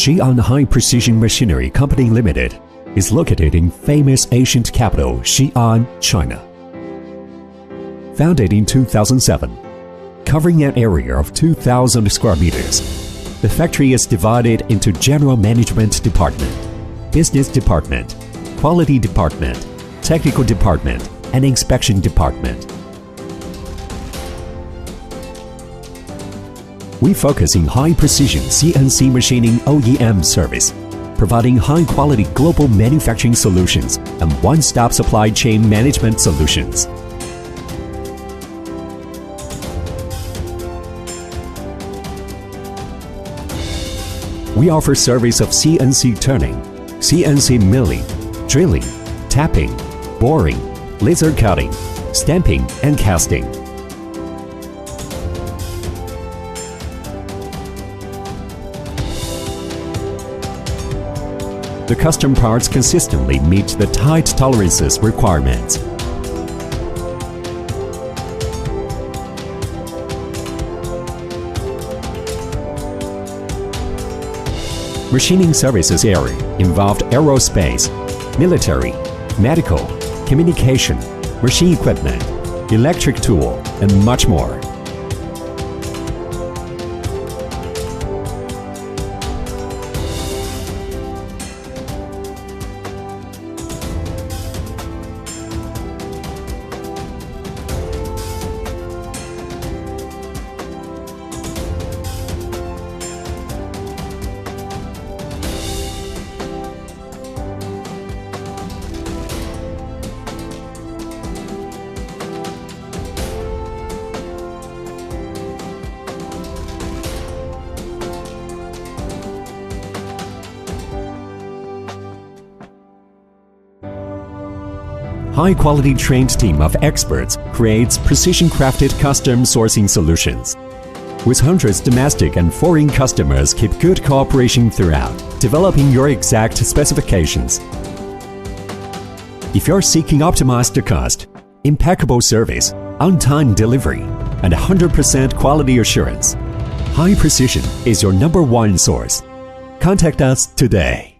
Xi'an High Precision Machinery Company Limited is located in famous ancient capital Xi'an, China. Founded in 2007, covering an area of 2,000 square meters, the factory is divided into General Management Department, Business Department, Quality Department, Technical Department, and Inspection Department. We focus in high-precision CNC machining OEM service, providing high-quality global manufacturing solutions and one-stop supply chain management solutions. We offer service of CNC turning, CNC milling, drilling, tapping, boring, laser cutting, stamping, and casting. The custom parts consistently meet the tight tolerances requirements. Machining services area involved aerospace, military, medical, communication, machine equipment, electric tool, and much more. High-quality trained team of experts creates precision-crafted custom sourcing solutions. With hundreds domestic and foreign customers keep good cooperation throughout, developing your exact specifications. If you're seeking optimized cost, impeccable service, on-time delivery, and 100% quality assurance, High Precision is your #1 source. Contact us today.